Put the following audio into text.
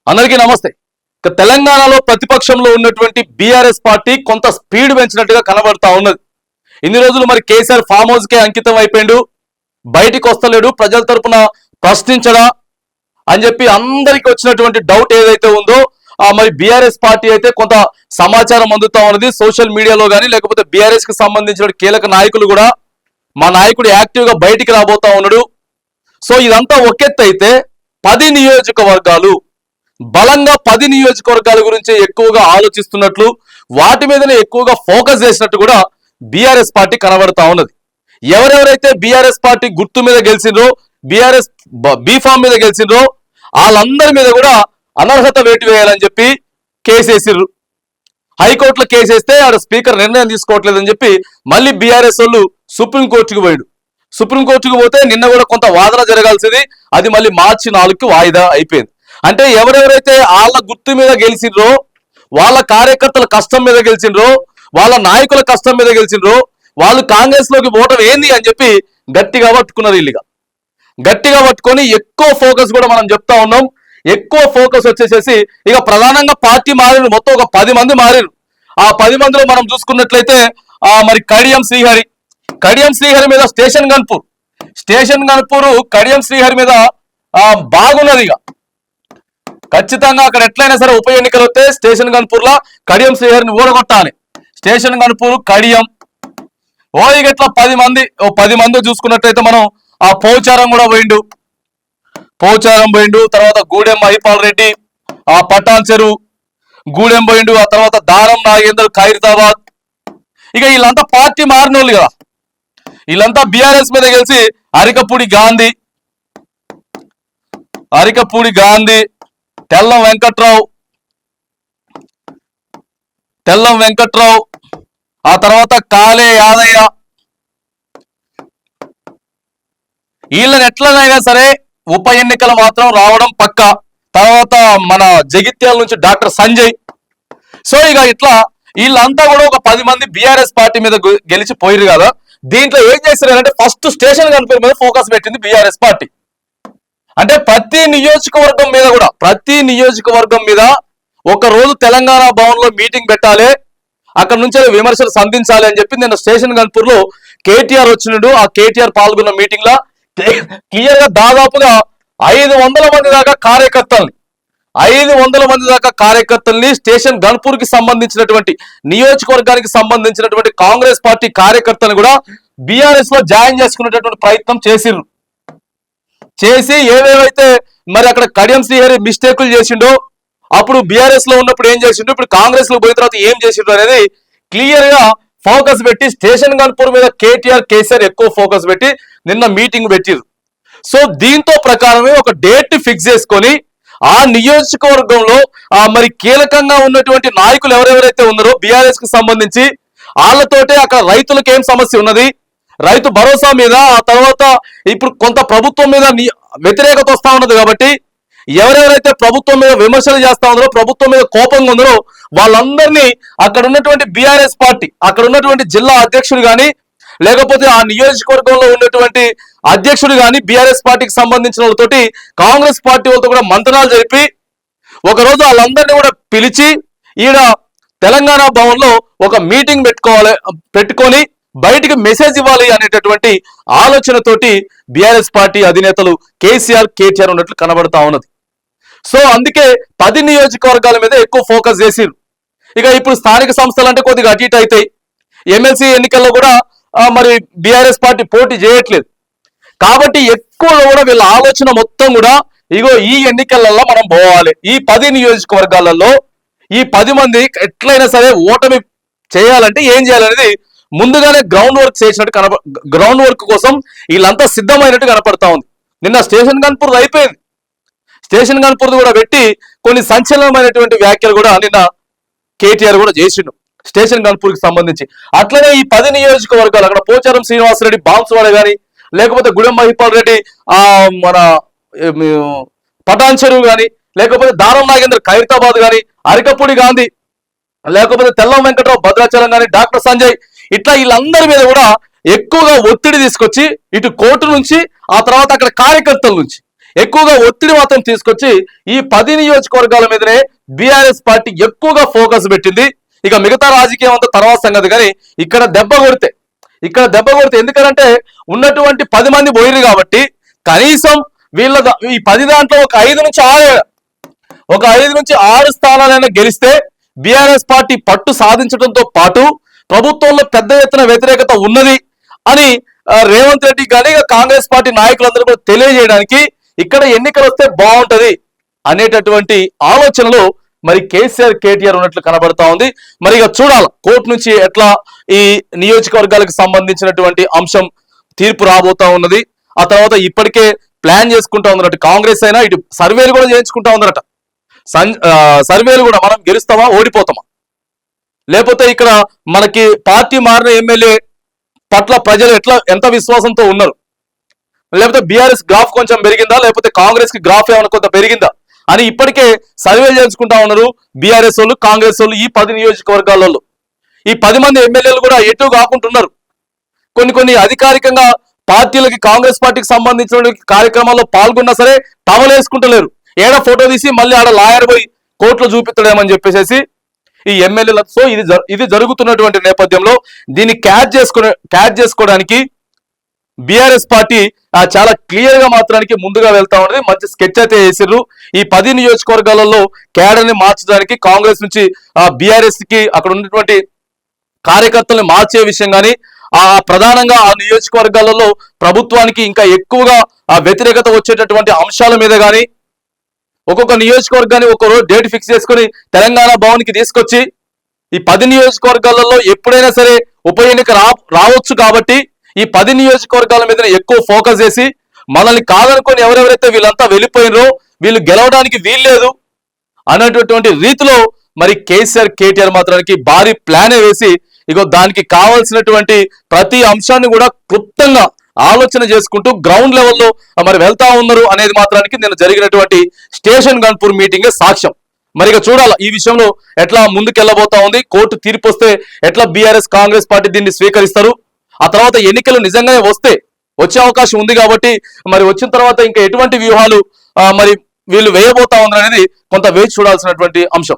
అందరికీ నమస్తే. తెలంగాణలో ప్రతిపక్షంలో ఉన్నటువంటి బీఆర్ఎస్ పార్టీ కొంత స్పీడ్ పెంచినట్టుగా కనబడతా ఉన్నది. ఇన్ని రోజులు మరి కేసీఆర్ ఫామ్ హౌస్ కే అంకితం అయిపోయిండు, బయటికి వస్తలేడు, ప్రజల తరపున ప్రశ్నించడా అని చెప్పి అందరికి వచ్చినటువంటి డౌట్ ఏదైతే ఉందో మరి బీఆర్ఎస్ పార్టీ అయితే కొంత సమాచారం అందుతా ఉన్నది సోషల్ మీడియాలో కానీ, లేకపోతే బీఆర్ఎస్ కి సంబంధించిన కీలక నాయకులు కూడా మా నాయకుడు యాక్టివ్ గా బయటికి రాబోతా ఉన్నాడు. సో ఇదంతా ఒకెత్తు అయితే 10 నియోజకవర్గాలు బలంగా 10 నియోజకవర్గాల గురించి ఎక్కువగా ఆలోచిస్తున్నట్లు, వాటి మీదనే ఎక్కువగా ఫోకస్ చేసినట్టు కూడా బీఆర్ఎస్ పార్టీ కనబడతా ఉన్నది. ఎవరెవరైతే బీఆర్ఎస్ పార్టీ గుర్తు మీద గెలిచిండ్రో, బీఆర్ఎస్ బీఫామ్ మీద గెలిచిండ్రో వాళ్ళందరి మీద కూడా అనర్హత వేటు వేయాలని చెప్పి కేసు వేసిర్రు. హైకోర్టులో కేసు వేస్తే ఆడ స్పీకర్ నిర్ణయం తీసుకోవట్లేదని చెప్పి మళ్ళీ బీఆర్ఎస్ వాళ్ళు సుప్రీంకోర్టుకు పోయాడు. సుప్రీంకోర్టుకు పోతే నిన్న కూడా కొంత వాదన జరగాల్సింది, అది మళ్ళీ మార్చి 4కి వాయిదా అయిపోయింది. అంటే ఎవరెవరైతే వాళ్ళ గుర్తు మీద గెలిచిండ్రో, వాళ్ళ కార్యకర్తల కష్టం మీద గెలిచిండ్రో, వాళ్ళ నాయకుల కష్టం మీద గెలిచిండ్రో, వాళ్ళు కాంగ్రెస్ లోకి పోవటం ఏంది అని చెప్పి గట్టిగా పట్టుకున్నారు. ఇల్లుగా గట్టిగా పట్టుకొని ఎక్కువ ఫోకస్ కూడా మనం చెప్తా ఉన్నాం. ఎక్కువ ఫోకస్ వచ్చేసేసి ఇక ప్రధానంగా పార్టీ మారిన మొత్తం ఒక 10 మంది మారిరు. ఆ 10 మందిలో మనం చూసుకున్నట్లయితే మరి కడియం శ్రీహరి మీద స్టేషన్ గన్పూర్ కడియం శ్రీహరి మీద బాగున్నది. ఇక ఖచ్చితంగా అక్కడ ఎట్లయినా సరే ఉప ఎన్నికలు వస్తే స్టేషన్ గన్పూర్ లా కడియం శ్రీహరిని ఊడగొట్టాలి. స్టేషన్ గన్పూర్ కడియం ఇక ఇట్లా 10 మంది చూసుకున్నట్లయితే మనం ఆ పోచారం కూడా పోయిండు, తర్వాత గూడెం మహిపాల్ రెడ్డి, ఆ పటాన్ చెరువు గూడెం పోయిండు, ఆ తర్వాత దారం నాగేందర్ ఖైరతాబాద్. ఇక వీళ్ళంతా పార్టీ మారినోళ్ళు కదా, వీళ్ళంతా బీఆర్ఎస్ మీద గెలిచి అరికపూడి గాంధీ, తెల్లం వెంకట్రావు, ఆ తర్వాత కాలే యాదయ్య. వీళ్ళని ఎట్లనైనా సరే ఉప ఎన్నికలు మాత్రం రావడం పక్క. తర్వాత మన జగిత్యాల నుంచి డాక్టర్ సంజయ్. సో ఇక ఇట్లా వీళ్ళంతా కూడా ఒక 10 మంది బీఆర్ఎస్ పార్టీ మీద గెలిచి పోయిరు కదా. దీంట్లో ఏం చేస్తారంటే ఫస్ట్ స్టేషన్ గన్పూర్ మీద ఫోకస్ పెట్టింది బీఆర్ఎస్ పార్టీ. అంటే ప్రతి నియోజకవర్గం మీద ఒక రోజు తెలంగాణ భవన్ లో మీటింగ్ పెట్టాలి, అక్కడ నుంచి విమర్శలు సంధించాలి అని చెప్పి నిన్న స్టేషన్ గన్పూర్ లో కేటీఆర్ వచ్చినాడు. ఆ కేటీఆర్ పాల్గొన్న మీటింగ్ లా క్లియర్ గా దాదాపుగా 500 మంది దాకా కార్యకర్తల్ని స్టేషన్ గన్పూర్ కి సంబంధించినటువంటి నియోజకవర్గానికి సంబంధించినటువంటి కాంగ్రెస్ పార్టీ కార్యకర్తలు కూడా బీఆర్ఎస్ లో జాయిన్ చేసుకునేటటువంటి ప్రయత్నం చేసి ఏవేవైతే మరి అక్కడ కడియం శ్రీహరి మిస్టేకులు చేసిండో, అప్పుడు బీఆర్ఎస్ లో ఉన్నప్పుడు ఏం చేసిండో, ఇప్పుడు కాంగ్రెస్ లో పోయిన తర్వాత ఏం చేసిండో అనేది క్లియర్ గా ఫోకస్ పెట్టి స్టేషన్ గన్పూర్ మీద కేసీఆర్ ఎక్కువ ఫోకస్ పెట్టి నిన్న మీటింగ్ పెట్టిరు. సో దీంతో ప్రకారమే ఒక డేట్ ఫిక్స్ చేసుకొని ఆ నియోజకవర్గంలో మరి కీలకంగా ఉన్నటువంటి నాయకులు ఎవరెవరైతే ఉన్నారో బీఆర్ఎస్ కి సంబంధించి వాళ్ళతోటే అక్కడ రైతులకు ఏం సమస్య ఉన్నది, రైతు భరోసా మీద, ఆ తర్వాత ఇప్పుడు కొంత ప్రభుత్వం మీద వ్యతిరేకత వస్తా ఉన్నది కాబట్టి ఎవరెవరైతే ప్రభుత్వం మీద విమర్శలు చేస్తా ఉన్నారో, ప్రభుత్వం మీద కోపంగా ఉన్నారో వాళ్ళందరినీ అక్కడ ఉన్నటువంటి బీఆర్ఎస్ పార్టీ, అక్కడ ఉన్నటువంటి జిల్లా అధ్యక్షుడు కానీ, లేకపోతే ఆ నియోజకవర్గంలో ఉన్నటువంటి అధ్యక్షుడు కానీ బీఆర్ఎస్ పార్టీకి సంబంధించిన వాళ్ళతోటి కాంగ్రెస్ పార్టీ వాళ్ళతో కూడా మంతనాలు జరిపి ఒకరోజు వాళ్ళందరినీ కూడా పిలిచి ఈడ తెలంగాణ భవన్ లో ఒక మీటింగ్ పెట్టుకొని బయటికి మెసేజ్ ఇవ్వాలి అనేటటువంటి ఆలోచనతోటి బీఆర్ఎస్ పార్టీ అధినేతలు కేటీఆర్ ఉన్నట్లు కనబడతా ఉన్నది. సో అందుకే 10 నియోజకవర్గాల మీద ఎక్కువ ఫోకస్ చేసిరు. ఇక ఇప్పుడు స్థానిక సంస్థలు అంటే కొద్దిగా అటు ఇటు అవుతాయి. ఎమ్మెల్సీ ఎన్నికల్లో కూడా మరి బీఆర్ఎస్ పార్టీ పోటీ చేయట్లేదు కాబట్టి ఎక్కువగా కూడా వీళ్ళ ఆలోచన మొత్తం కూడా ఇగో ఈ ఎన్నికలలో మనం పోవాలి, ఈ 10 నియోజకవర్గాలలో ఈ 10 మంది ఎట్లయినా సరే ఓటమి చేయాలంటే ఏం చేయాలనేది ముందుగానే గ్రౌండ్ వర్క్ కోసం వీళ్ళంతా సిద్ధమైనట్టు కనపడతా ఉంది. నిన్న స్టేషన్ గన్పూర్ అయిపోయింది, స్టేషన్ గన్పూర్ కూడా పెట్టి కొన్ని సంచలనమైనటువంటి వ్యాఖ్యలు కూడా నిన్న కేటీఆర్ కూడా చేసిండు స్టేషన్ గన్పూర్ కి సంబంధించి. అట్లనే ఈ 10 నియోజకవర్గాలు అక్కడ పోచారం శ్రీనివాసరెడ్డి బాన్సువాడ కానీ, లేకపోతే గుడెం మహిపాల్ రెడ్డి మన పటాన్ చెరువు కానీ, లేకపోతే దారం నాగేందర్ ఖైరతాబాద్ కానీ, అరికపూడి గాంధీ, లేకపోతే తెల్లం వెంకట్రావు భద్రాచలం కానీ, డాక్టర్ సంజయ్, ఇట్లా వీళ్ళందరి మీద కూడా ఎక్కువగా ఒత్తిడి తీసుకొచ్చి ఇటు కోర్టు నుంచి, ఆ తర్వాత అక్కడ కార్యకర్తల నుంచి ఎక్కువగా ఒత్తిడి మాత్రం తీసుకొచ్చి ఈ 10 నియోజకవర్గాల మీదనే బీఆర్ఎస్ పార్టీ ఎక్కువగా ఫోకస్ పెట్టింది. ఇక మిగతా రాజకీయం అంతా తర్వాత సంగతి, కానీ ఇక్కడ దెబ్బ కొడితే ఎందుకంటే ఉన్నటువంటి 10 మంది పోయిరు కాబట్టి కనీసం వీళ్ళ ఈ 10 దాంట్లో ఒక 5 నుంచి 6 స్థానాలైనా గెలిస్తే బీఆర్ఎస్ పార్టీ పట్టు సాధించడంతో పాటు ప్రభుత్వంలో పెద్ద ఎత్తున వ్యతిరేకత ఉన్నది అని రేవంత్ రెడ్డి కానీ కాంగ్రెస్ పార్టీ నాయకులందరూ కూడా తెలియజేయడానికి ఇక్కడ ఎన్నికలు వస్తే బాగుంటది అనేటటువంటి ఆలోచనలో మరి కేటీఆర్ ఉన్నట్లు కనబడతా ఉంది. మరి ఇక చూడాలి కోర్టు నుంచి ఎట్లా ఈ నియోజకవర్గాలకు సంబంధించినటువంటి అంశం తీర్పు రాబోతా ఉన్నది. ఆ తర్వాత ఇప్పటికే ప్లాన్ చేసుకుంటా ఉందన్నట్టు కాంగ్రెస్ అయినా ఇటు సర్వేలు కూడా చేయించుకుంటా ఉందన్నట. సర్వేలు కూడా మనం గెలుస్తామా ఓడిపోతామా, లేకపోతే ఇక్కడ మనకి పార్టీ మారిన ఎమ్మెల్యే పట్ల ప్రజలు ఎంత విశ్వాసంతో ఉన్నారు, లేకపోతే బీఆర్ఎస్ గ్రాఫ్ కొంచెం పెరిగిందా, లేకపోతే కాంగ్రెస్ కి గ్రాఫ్ ఏమైనా కొంత పెరిగిందా అని ఇప్పటికే సర్వేలు చేసుకుంటా ఉన్నారు బీఆర్ఎస్ వాళ్ళు, కాంగ్రెస్ వాళ్ళు. ఈ 10 నియోజకవర్గాలలో ఈ 10 మంది ఎమ్మెల్యేలు కూడా ఎటు కాకుంటున్నారు. కొన్ని అధికారికంగా పార్టీలకి కాంగ్రెస్ పార్టీకి సంబంధించిన కార్యక్రమాల్లో పాల్గొన్నా సరే టవలేసుకుంటలేరు. ఏడ ఫోటో తీసి మళ్ళీ ఆడ లాయర్ పోయి కోర్టులో చూపిస్తాడేమని చెప్పేసి ఈ ఎమ్మెల్యేలకు. సో ఇది జరుగుతున్నటువంటి నేపథ్యంలో దీన్ని క్యాచ్ చేసుకోవడానికి బీఆర్ఎస్ పార్టీ చాలా క్లియర్ గా మాత్రానికి ముందుగా వెళ్తా ఉన్నది. మంచి స్కెచ్ అయితే వేసిర్రు. ఈ 10 నియోజకవర్గాలలో క్యాడర్ ని మార్చడానికి కాంగ్రెస్ నుంచి బీఆర్ఎస్ కి అక్కడ ఉన్నటువంటి కార్యకర్తల్ని మార్చే విషయం కానీ ప్రధానంగా ఆ నియోజకవర్గాలలో ప్రభుత్వానికి ఇంకా ఎక్కువగా వ్యతిరేకత వచ్చేటటువంటి అంశాల మీద కానీ ఒక్కొక్క నియోజకవర్గాన్ని ఒక రోజు డేట్ ఫిక్స్ చేసుకుని తెలంగాణ భవన్ కి తీసుకొచ్చి ఈ 10 నియోజకవర్గాలలో ఎప్పుడైనా సరే ఉప ఎన్నిక రావచ్చు కాబట్టి ఈ 10 నియోజకవర్గాల మీద ఎక్కువ ఫోకస్ చేసి మనల్ని కాదనుకొని ఎవరెవరైతే వీళ్ళంతా వెళ్ళిపోయినరో వీళ్ళు గెలవడానికి వీల్లేదు అన్నటువంటి రీతిలో మరి కేటీఆర్ మాత్రానికి భారీ ప్లానే వేసి ఇగో దానికి కావాల్సినటువంటి ప్రతి అంశాన్ని కూడా క్లుప్తంగా ఆలోచన చేసుకుంటూ గ్రౌండ్ లెవెల్లో మరి వెళ్తా ఉన్నారు అనేది మాత్రానికి నేను జరిగినటువంటి స్టేషన్ గన్పూర్ మీటింగే సాక్ష్యం. మరి ఇక చూడాలి ఈ విషయంలో ఎట్లా ముందుకెళ్లబోతా ఉంది. కోర్టు తీర్పు వస్తే ఎట్లా బీఆర్ఎస్ కాంగ్రెస్ పార్టీ దీన్ని స్వీకరిస్తారు. ఆ తర్వాత ఎన్నికలు నిజంగానే వచ్చే అవకాశం ఉంది కాబట్టి మరి వచ్చిన తర్వాత ఇంకా ఎటువంటి వ్యూహాలు మరి వీళ్ళు వేయబోతా ఉన్నారు అనేది కొంత వేచి చూడాల్సినటువంటి అంశం.